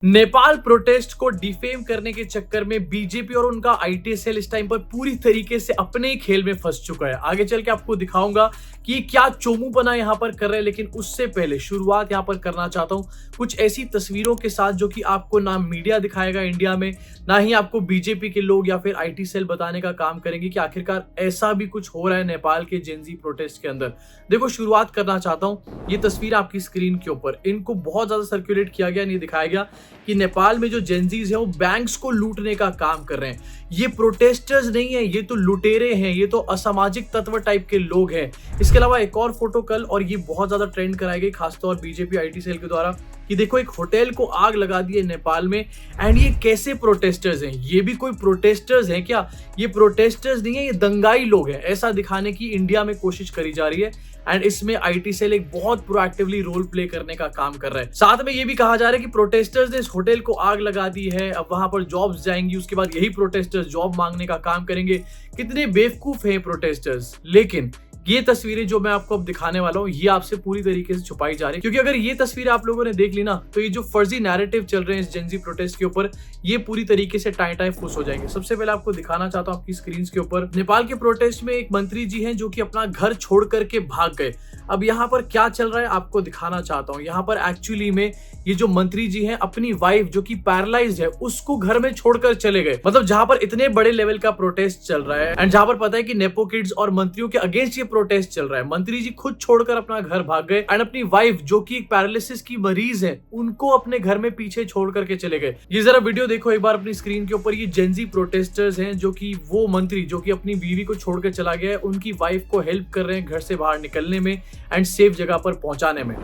Nepal protest को defame करने के चक्कर में बीजेपी और उनका आईटी सेल इस टाइम पर पूरी तरीके से अपने ही खेल में फंस चुका है। आगे चल के आपको दिखाऊंगा कि क्या चोमुपना यहां पर कर रहे हैं, लेकिन उससे पहले शुरुआत यहां पर करना चाहता हूं कुछ ऐसी तस्वीरों के साथ जो कि आपको ना मीडिया दिखाएगा इंडिया में, ना ही आपको बीजेपी के लोग या फिर आईटी सेल बताने का काम करेंगे कि आखिरकार ऐसा भी कुछ हो रहा है नेपाल के जेनजी प्रोटेस्ट के अंदर। देखो, शुरुआत करना चाहता हूं, ये तस्वीर आपकी स्क्रीन के ऊपर इनको बहुत ज्यादा सर्कुलेट किया गया, नहीं दिखाया गया कि नेपाल में जो जेनजीज है वो बैंक्स को लूटने का काम कर रहे हैं। ये प्रोटेस्टर्स नहीं है, ये तो लुटेरे हैं, ये तो असामाजिक तत्व टाइप के लोग हैं। इसके अलावा एक और फोटो कल, और ये बहुत ज्यादा ट्रेंड कराई गई खासतौर बीजेपी आईटी सेल के द्वारा, कि देखो एक होटल को आग लगा दी है नेपाल में। एंड ये कैसे प्रोटेस्टर्स हैं? ये भी कोई प्रोटेस्टर्स हैं क्या? ये प्रोटेस्टर्स नहीं है, ये दंगाई लोग हैं, ऐसा दिखाने की इंडिया में कोशिश करी जा रही है। एंड इसमें आईटी सेल एक बहुत प्रोएक्टिवली रोल प्ले करने का काम कर रहा है। साथ में ये भी कहा जा रहा है कि प्रोटेस्टर्स ने इस होटल को आग लगा दी है, अब वहां पर जॉब्स जाएंगी, उसके बाद यही प्रोटेस्टर्स जॉब मांगने का काम करेंगे। कितने बेवकूफ हैं प्रोटेस्टर्स। लेकिन ये तस्वीरें जो मैं आपको अब दिखाने वाला हूँ, ये आपसे पूरी तरीके से छुपाई जा रही है, क्योंकि अगर ये तस्वीर आप लोगों ने देख ली ना, तो ये जो फर्जी नैरेटिव चल रहे हैं इस जेनजी प्रोटेस्ट के ऊपर, ये पूरी तरीके से टाई फूस हो जाएंगे। सबसे पहले आपको दिखाना चाहता हूँ आपकी स्क्रीन के ऊपर, नेपाल के प्रोटेस्ट में एक मंत्री जी हैं जो कि अपना घर छोड़ करके भाग गए। अब यहाँ पर क्या चल रहा है आपको दिखाना चाहता हूँ। यहाँ पर एक्चुअली में ये जो मंत्री जी हैं अपनी वाइफ जो कि पैरालाइज्ड है उसको घर में छोड़कर चले गए। मतलब जहां पर इतने बड़े लेवल का प्रोटेस्ट चल रहा है, एंड जहां पर पता है कि नेपो किड्स और मंत्रियों के अगेंस्ट ये प्रोटेस्ट चल रहा है, मंत्री जी खुद छोड़कर अपना घर भाग गए। एंड अपनी वाइफ जो कि एक पैरालिसिस की मरीज है उनको अपने घर में पीछे छोड़ करके चले गए। ये जरा वीडियो देखो एक बार अपनी स्क्रीन के ऊपर। ये जेनजी प्रोटेस्टर्स हैं जो कि वो मंत्री जो कि अपनी बीवी को छोड़कर चला गया है, उनकी वाइफ को हेल्प कर रहे हैं घर से बाहर निकलने में एंड सेफ जगह पर पहुंचाने में।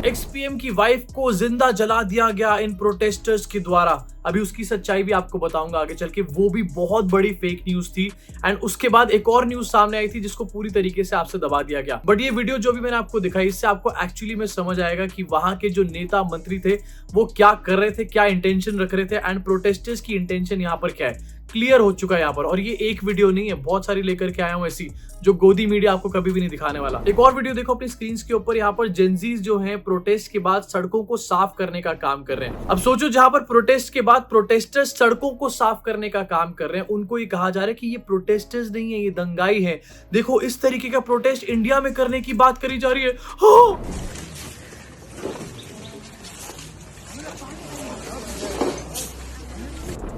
एक्स-पीएम की वाइफ को जिंदा जला दिया गया इन प्रोटेस्टर्स के द्वारा। अभी उसकी सच्चाई भी आपको बताऊंगा आगे चल के, वो भी बहुत बड़ी फेक न्यूज थी। एंड उसके बाद एक और न्यूज सामने आई थी जिसको पूरी तरीके से आपसे दबा दिया गया। बट ये वीडियो जो भी मैंने आपको दिखाई, इससे आपको एक्चुअली में समझ आएगा कि वहां के जो नेता मंत्री थे वो क्या कर रहे थे, क्या इंटेंशन रख रहे थे, एंड प्रोटेस्टर्स की इंटेंशन यहाँ पर क्या है। क्लियर हो चुका है यहाँ पर। और ये एक वीडियो नहीं है, बहुत सारी लेकर के आया हूँ ऐसी, जो गोदी मीडिया आपको कभी भी नहीं दिखाने वाला। एक और वीडियो देखो अपनी स्क्रीन के ऊपर। यहाँ पर जेनजीज जो हैं प्रोटेस्ट के बाद सड़कों को साफ करने का काम कर रहे हैं। अब सोचो, जहां पर प्रोटेस्ट के बाद प्रोटेस्टर्स सड़कों को साफ करने का काम कर रहे हैं, उनको ये कहा जा रहा है कि ये प्रोटेस्टर्स नहीं है, ये दंगाई है। देखो, इस तरीके का प्रोटेस्ट इंडिया में करने की बात करी जा रही है।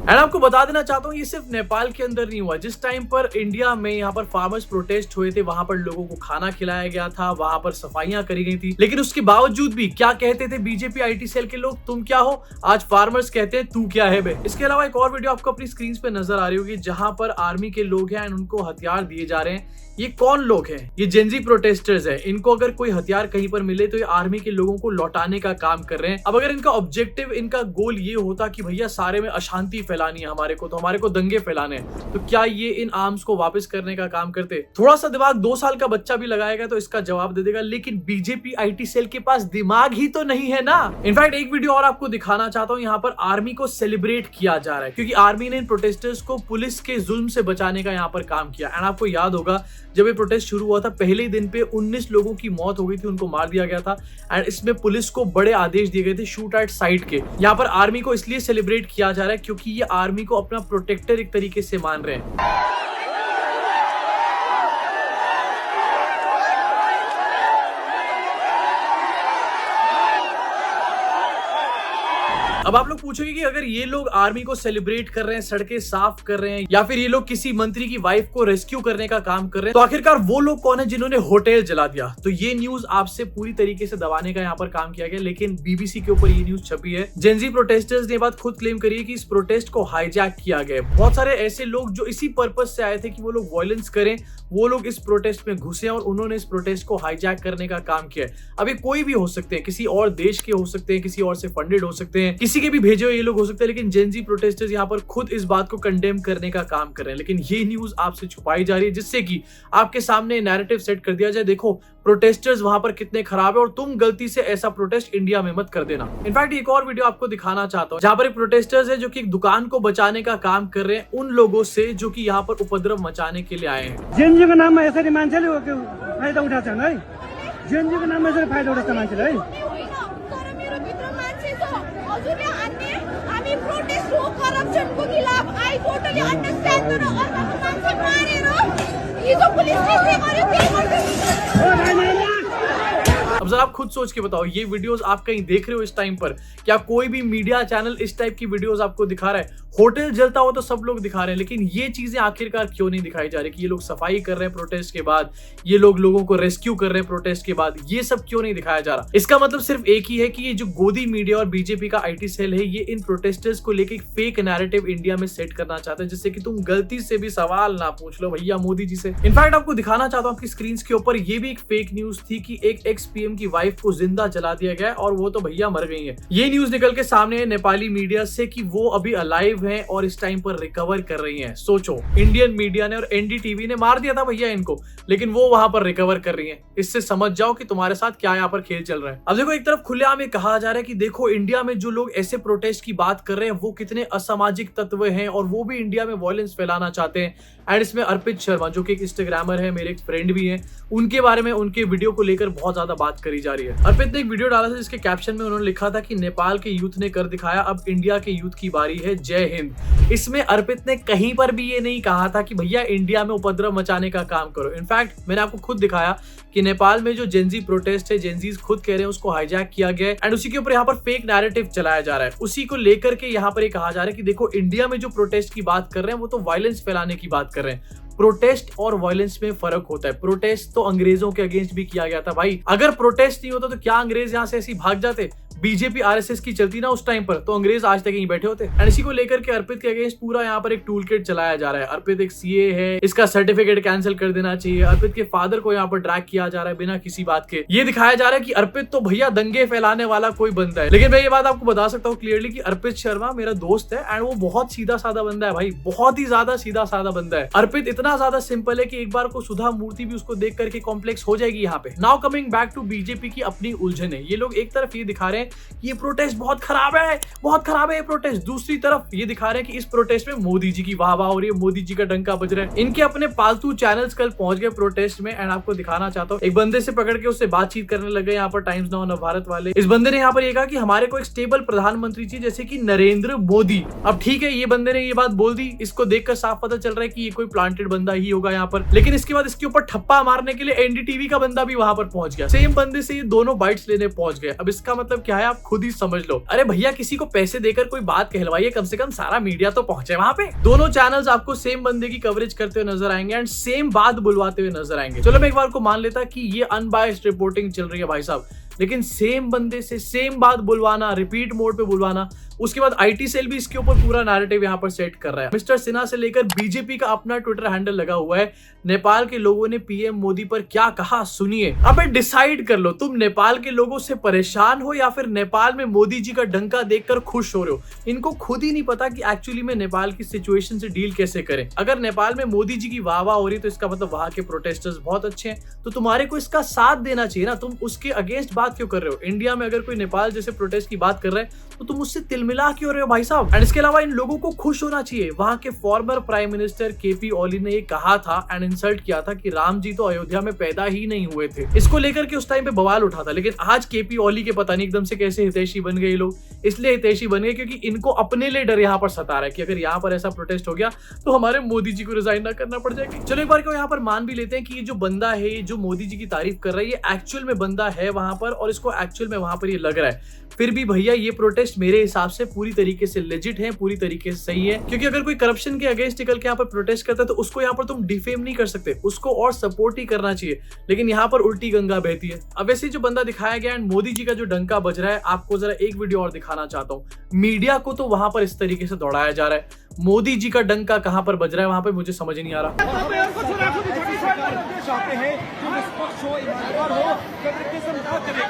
एंड आपको बता देना चाहता हूँ, ये सिर्फ नेपाल के अंदर नहीं हुआ। जिस टाइम पर इंडिया में यहाँ पर फार्मर्स प्रोटेस्ट हुए थे, वहां पर लोगों को खाना खिलाया गया था, वहां पर सफाइयां करी गई थी, लेकिन उसके बावजूद भी क्या कहते थे बीजेपी आईटी सेल के लोग? तुम क्या हो? आज फार्मर्स कहते हैं तू क्या है बे। इसके अलावा एक और वीडियो आपको अपनी स्क्रीन पे नजर आ रही होगी, जहां पर आर्मी के लोग हैं एंड उनको हथियार दिए जा रहे हैं। ये कौन लोग हैं? ये जेनजी प्रोटेस्टर्स हैं। इनको अगर कोई हथियार कहीं पर मिले तो ये आर्मी के लोगों को लौटाने का काम कर रहे हैं। अब अगर इनका ऑब्जेक्टिव, इनका गोल ये होता कि भैया सारे में अशांति फैलानी है हमारे को दंगे फैलाने हैं, तो क्या ये इन आर्म्स को वापस करने का काम करते? थोड़ा सा दिमाग 2 साल का बच्चा भी लगाएगा तो इसका जवाब दे देगा, लेकिन बीजेपी आईटी सेल के पास दिमाग ही तो नहीं है ना। इनफैक्ट एक वीडियो और आपको दिखाना चाहता हूँ। यहाँ पर आर्मी को सेलिब्रेट किया जा रहा है क्योंकि आर्मी ने इन प्रोटेस्टर्स को पुलिस के जुल्म से बचाने का यहाँ पर काम किया। एंड आपको याद होगा, जब ये प्रोटेस्ट शुरू हुआ था, पहले ही दिन पे 19 लोगों की मौत हो गई थी, उनको मार दिया गया था। एंड इसमें पुलिस को बड़े आदेश दिए गए थे शूट एट साइट के। यहाँ पर आर्मी को इसलिए सेलिब्रेट किया जा रहा है क्योंकि ये आर्मी को अपना प्रोटेक्टर एक तरीके से मान रहे हैं। अब आप लोग पूछोगे कि अगर ये लोग आर्मी को सेलिब्रेट कर रहे हैं, सड़कें साफ कर रहे हैं, या फिर ये लोग किसी मंत्री की वाइफ को रेस्क्यू करने का काम कर रहे हैं, तो आखिरकार वो लोग कौन है जिन्होंने होटल जला दिया? तो ये न्यूज आपसे पूरी तरीके से दबाने का यहाँ पर काम किया गया, लेकिन बीबीसी के ऊपर ये न्यूज छपी है। जेनजी प्रोटेस्टर्स ने बात खुद क्लेम करी है कि इस प्रोटेस्ट को हाईजैक किया गया। बहुत सारे ऐसे लोग जो इसी पर्पज से आए थे कि वो लोग वायलेंस करें, वो लोग इस प्रोटेस्ट में घुसे और उन्होंने इस प्रोटेस्ट को हाईजैक करने का काम किया है। अब ये कोई भी हो सकते हैं, किसी और देश के हो सकते हैं, किसी और से फंडेड हो सकते हैं, किसी किसी के भी भेजे हुए ये लोग हो सकते हैं, लेकिन जेन जी प्रोटेस्टर्स यहाँ पर खुद इस बात को कंडेम करने का काम कर रहे हैं। लेकिन ये न्यूज आपसे छुपाई जा रही है जिससे कि आपके सामने नैरेटिव सेट कर दिया जाए, देखो प्रोटेस्टर्स वहां पर कितने खराब है और तुम गलती से ऐसा प्रोटेस्ट इंडिया में मत कर देना। इनफैक्ट एक और वीडियो आपको दिखाना चाहता हूँ जहां पर एक प्रोटेस्टर्स है जो कि एक दुकान को बचाने का काम कर रहे हैं उन लोगों से जो कि यहाँ पर उपद्रव मचाने के लिए आए हैं। जेएनजी को नाममा यसरी मान्छेले फाइदा उठाउँछन् है, जेएनजी को नाममा यसरी फाइदा उठाउँछ मान्छेले है। तर मेरो भित्र मान्छे छ, हजुरले हान्ने हामी प्रोटेस्ट हो करप्सनको खिलाफ। I totally understand. तर अर्को मान्छे मारेर हिजो पुलिसले के गर्यो त्यही गर्छ। अब जरा आप खुद सोच के बताओ, ये वीडियोस आप कहीं देख रहे हो इस टाइम पर? क्या कोई भी मीडिया चैनल इस टाइप की वीडियोस आपको दिखा रहा है? होटल जलता हो तो सब लोग दिखा रहे हैं, लेकिन ये चीजें आखिरकार क्यों नहीं दिखाई जा रही कि ये लोग सफाई कर रहे हैं प्रोटेस्ट के बाद, ये लोग लोगों को रेस्क्यू कर रहे हैं प्रोटेस्ट के बाद? ये सब क्यों नहीं दिखाया जा रहा? इसका मतलब सिर्फ एक ही है कि ये जो गोदी मीडिया और बीजेपी का आईटी सेल है, ये इन प्रोटेस्टर्स को लेकर फेक नैरेटिव इंडिया में सेट करना चाहता है, जिससे कि तुम गलती से भी सवाल ना पूछ लो भैया मोदी जी से। इनफैक्ट आपको दिखाना चाहता हूँ आपकी स्क्रीन के ऊपर, ये भी एक फेक न्यूज थी कि एक एक्स पीएम की वाइफ को जिंदा जला दिया गया और वो तो भैया मर गई है। ये न्यूज निकल के सामने है नेपाली मीडिया से कि वो अभी अलाइव हैं और इस टाइम पर रिकवर कर रही हैं। सोचो, इंडियन मीडिया ने और एनडीटीवी ने मार दिया था भैया इनको, लेकिन वो वहां पर रिकवर कर रही हैं। इससे समझ जाओ कि तुम्हारे साथ क्या यहाँ पर खेल चल रहा है। अब देखो, एक तरफ खुलेआम ये कहा जा रहा है कि देखो इंडिया में जो लोग ऐसे प्रोटेस्ट की बात कर रहे हैं वो कितने असामाजिक तत्व हैं और वो भी इंडिया में वायलेंस फैलाना चाहते हैं। एंड इसमें अर्पित शर्मा जो कि एक इंस्टाग्रामर है, मेरे एक फ्रेंड भी हैं, उनके बारे में उनके वीडियो को लेकर बहुत ज्यादा बात करी जा रही है। अर्पित ने एक वीडियो डाला था जिसके कैप्शन में उन्होंने लिखा था कि नेपाल के यूथ ने कर दिखाया, अब इंडिया के यूथ की बारी है, जय हिंद। इसमें अर्पित ने कहीं पर भी ये नहीं कहा था कि भैया इंडिया में उपद्रव मचाने का काम करो। इनफैक्ट मैंने आपको खुद दिखाया कि नेपाल में जो जेनजी प्रोटेस्ट है, जेनजीज खुद कह रहे हैं उसको हाईजैक किया गया है एंड उसी के ऊपर यहाँ पर फेक नैरेटिव चलाया जा रहा है। उसी को लेकर के यहाँ पर ये कहा जा रहा है कि देखो इंडिया में जो प्रोटेस्ट की बात कर रहे हैं वो तो वायलेंस फैलाने की बात कर रहे हैं। प्रोटेस्ट और वायलेंस में फर्क होता है। प्रोटेस्ट तो अंग्रेजों के अगेंस्ट भी किया गया था भाई। अगर प्रोटेस्ट नहीं होता तो क्या अंग्रेज यहाँ से ऐसे भाग जाते? बीजेपी आरएसएस की चलती ना उस टाइम पर, तो अंग्रेज आज तक यहीं बैठे होते। एंड इसी को लेकर के अर्पित के अगेंस्ट पूरा यहाँ पर एक टूल किट चलाया जा रहा है। अर्पित एक सीए है, इसका सर्टिफिकेट कैंसिल कर देना चाहिए। अर्पित के फादर को यहाँ पर ड्रैग किया जा रहा है बिना किसी बात के। ये दिखाया जा रहा है कि अर्पित तो भैया दंगे फैलाने वाला कोई बंदा है। लेकिन मैं ये बात आपको बता सकता हूँ क्लियरली कि अर्पित शर्मा मेरा दोस्त है एंड वो बहुत सीधा साधा बंदा है भाई, बहुत ही ज्यादा सीधा साधा बंदा है। अर्पित इतना ज्यादा सिंपल है कि एक बार को सुधा मूर्ति भी उसको देख करके कॉम्प्लेक्स हो जाएगी यहाँ पे। Now coming back to BJP की अपनी उलझन है। ये लोग एक तरफ ये दिखा रहे हैं कि ये प्रोटेस्ट बहुत खराब है, बहुत खराब है ये प्रोटेस्ट। दूसरी तरफ ये दिखा रहे हैं कि इस प्रोटेस्ट में मोदी जी की वाह वाह हो रही है, मोदी जी का डंका बज रहा है। इनके अपने पालतू चैनल्स कल पहुंच गए प्रोटेस्ट में एंड आपको दिखाना चाहता हूँ। एक बंदे से पकड़ के उससे बातचीत करने लगे यहाँ पर टाइम्स नाउ नवभारत वाले। इस बंदे ने यहाँ पर ये कहा कि हमारे को एक स्टेबल प्रधानमंत्री चाहिए जैसे कि नरेंद्र मोदी। अब ठीक है, ये बंदे ने ये बात बोल दी, इसको देखकर साफ पता चल रहा है कि ये कोई प्लांटेड बंदा ही होगा यहाँ पर। लेकिन इसके बाद इसके ऊपर ठप्पा मारने के लिए एनडीटीवी का बंदा भी वहां पर पहुंच गया। सेम बंदे से ये दोनों बाइट्स लेने पहुंच गए। अब इसका मतलब क्या है आप खुद ही समझ लो। अरे भैया किसी को पैसे देकर कोई बात कहलवाइए, कम से कम सारा मीडिया तो पहुंचे वहां पे। दोनों चैनल्स आपको सेम बंदे की कवरेज करते हुए नजर आएंगे एंड सेम बात बुलवाते हुए नजर आएंगे। चलो मैं एक बार को मान लेता कि ये अनबायस्ड रिपोर्टिंग चल रही है भाई साहब, लेकिन सेम बंदे से सेम बात बुलवाना, रिपीट मोड पे बुलवाना, उसके बाद आईटी सेल भी इसके ऊपर पूरा नैरेटिव यहाँ पर सेट कर रहा है। मिस्टर सिन्हा से लेकर बीजेपी का अपना ट्विटर हैंडल लगा हुआ है। नेपाल के लोगों ने पीएम मोदी पर क्या कहा सुनिए। अब डिसाइड कर लो, तुम नेपाल के लोगों से परेशान हो या फिर नेपाल में मोदी जी का डंका देखकर खुश हो रहे हो। इनको खुद ही नहीं पता कि एक्चुअली में नेपाल की सिचुएशन से डील कैसे करें। अगर नेपाल में मोदी जी की वाह वाह हो रही तो इसका मतलब वहां के प्रोटेस्टर्स बहुत अच्छे हैं, तो तुम्हारे को इसका साथ देना चाहिए ना। तुम उसके अगेंस्ट बात क्यों कर रहे हो? इंडिया में अगर कोई नेपाल जैसे प्रोटेस्ट की बात कर रहा है तो तुम उससे तिलमिला क्यों रहे हो भाई साहब? एंड इसके अलावा इन लोगों को खुश होना चाहिए। वहां के फॉर्मर प्राइम मिनिस्टर केपी ओली ने ये कहा था एंड इंसल्ट किया था कि राम जी तो अयोध्या में पैदा ही नहीं हुए थे। इसको लेकर के उस टाइम पे बवाल उठा था। लेकिन आज केपी ओली के पता नहीं एकदम से कैसे हितैषी बन गए लोग। इसलिए हितैषी बन गए क्योंकि इनको अपने लिए डर यहाँ पर सता रहा है कि अगर यहाँ पर ऐसा प्रोटेस्ट हो गया तो हमारे मोदी जी को रिजाइन ना करना पड़ जाएगी। चलो एक बार को यहाँ पर मान भी लेते हैं कि ये जो बंदा है, जो मोदी जी की तारीफ कर रहा है, ये एक्चुअल में बंदा है वहां पर और इसको एक्चुअल में वहां पर ये लग रहा है। फिर भी भैया ये प्रोटेस्ट मेरे हिसाब से पूरी तरीके से लेजिट है, पूरी तरीके से सही है। क्योंकि अगर कोई करप्शन के अगेंस्ट निकल के यहाँ पर प्रोटेस्ट करता है तो उसको यहाँ पर तुम डिफेम नहीं कर सकते, उसको और सपोर्ट ही करना चाहिए। लेकिन यहाँ पर उल्टी गंगा बहती है। अब वैसे जो बंदा दिखाया गया एंड मोदी जी का जो डंका बज रहा है, आपको जरा एक वीडियो और दिखा दिखाना चाहता हूँ। मीडिया को तो वहां पर इस तरीके से दौड़ाया जा रहा है, मोदी जी का डंका कहां पर बज रहा है वहां पर मुझे समझ नहीं आ रहा। चाहते हैं जो निष्पक्ष हो, ईमानदार हो, फेवरेटिज्म ना करे,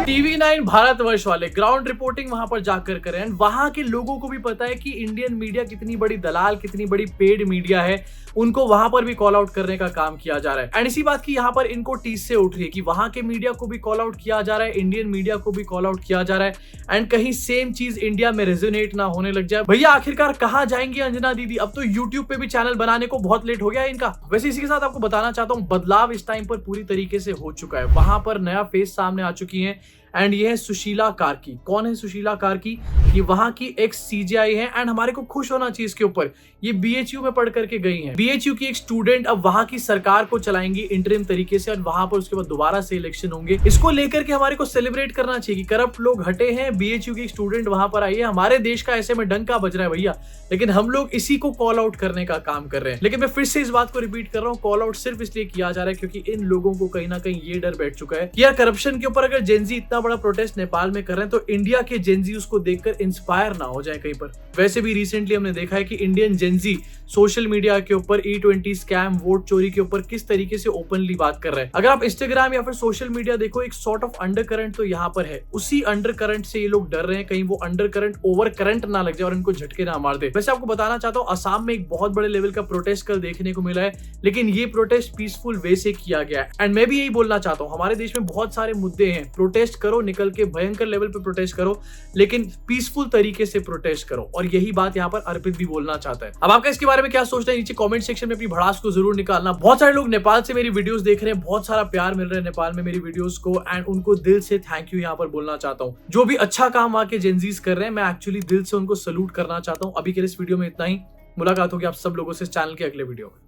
TV9 भारतवर्ष वाले ग्राउंड रिपोर्टिंग वहां पर जाकर करें एंड वहां के लोगों को भी पता है कि इंडियन मीडिया कितनी बड़ी दलाल, कितनी बड़ी पेड मीडिया है, उनको वहां पर भी कॉल आउट करने का काम किया जा रहा है। एंड इसी बात की यहाँ पर इनको टीस से उठ रही है कि वहां के मीडिया को भी कॉल आउट किया जा रहा है, इंडियन मीडिया को भी कॉल आउट किया जा रहा है एंड कहीं सेम चीज इंडिया में रेजोनेट ना होने लग जाए। भैया आखिरकार कहाँ जाएंगी अंजना दीदी? अब तो यूट्यूब पे भी चैनल बनाने को बहुत लेट हो गया है इनका। वैसे इसी के साथ आपको बताना चाहता हूँ बदलाव इस टाइम पर पूरी तरीके से हो चुका है, वहां पर नया फेस सामने आ चुकी है एंड ये है सुशीला कार्की। कौन है सुशीला कार्की? ये वहां की एक्स सीजेआई है एंड हमारे को खुश होना चाहिए इसके ऊपर, ये बीएचयू में पढ़ करके गई हैं। बीएचयू की एक स्टूडेंट अब वहां की सरकार को चलाएंगी इंटरिम तरीके से और वहां पर उसके बाद दोबारा से इलेक्शन होंगे। इसको लेकर के हमारे को सेलिब्रेट करना चाहिए कि करप्ट लोग हटे हैं, बीएचयू की एक स्टूडेंट वहां पर आई है। हमारे देश का ऐसे में डंका बज रहा है भैया, लेकिन हम लोग इसी को कॉल आउट करने का काम कर रहे हैं। लेकिन मैं फिर से इस बात को रिपीट कर रहा हूँ, कॉल आउट सिर्फ इसलिए किया जा रहा है क्योंकि इन लोगों को कहीं ना कहीं ये डर बैठ चुका है कि यार करप्शन के ऊपर अगर जेनजी इतना बड़ा प्रोटेस्ट नेपाल में कर रहे हैं तो इंडिया के जेनजी उसको देखकर इंस्पायर ना हो जाए कहीं पर। वैसे भी रिसेंटली हमने देखा है कि इंडियन जेनजी सोशल मीडिया के ऊपर E20 स्कैम, वोट चोरी के ऊपर किस तरीके से ओपनली बात कर रहे हैं। अगर आप इंस्टाग्राम या फिर सोशल मीडिया देखो, एक सॉर्ट ऑफ अंडर करंट तो यहाँ पर है, उसी अंडर करंट से ये लोग डर रहे हैं कहीं वो अंडर करंट ओवर करंट ना लग जाए और इनको झटके ना मार दे। वैसे आपको बताना चाहता हूँ असम में एक बहुत बड़े लेवल का प्रोटेस्ट कल देखने को मिला है, लेकिन ये प्रोटेस्ट पीसफुल वे से किया गया है। एंड मैं भी यही बोलना चाहता हूँ, हमारे देश में बहुत सारे मुद्दे हैं, प्रोटेस्ट करो, निकल के भयंकर लेवल पे प्रोटेस्ट करो, लेकिन पीसफुल तरीके से प्रोटेस्ट करो। और यही बात यहाँ पर अर्पित भी बोलना चाहता है। अब आपका इसके बारे में क्या सोचना है नीचे कमेंट सेक्शन में अपनी भड़ास को जरूर निकालना। बहुत सारे लोग नेपाल से मेरी वीडियोस देख रहे हैं, बहुत सारा प्यार मिल रहा है नेपाल में मेरी वीडियोस को एंड उनको दिल से थैंक यू यहाँ पर बोलना चाहता हूँ। जो भी अच्छा काम वहाँ के जेनजीज कर रहे हैं, मैं एक्चुअली दिल से उनको सैल्यूट करना चाहता हूँ। अभी के इस वीडियो में इतना ही, मुलाकात होगी आप सब लोगों से इस चैनल के अगले वीडियो में।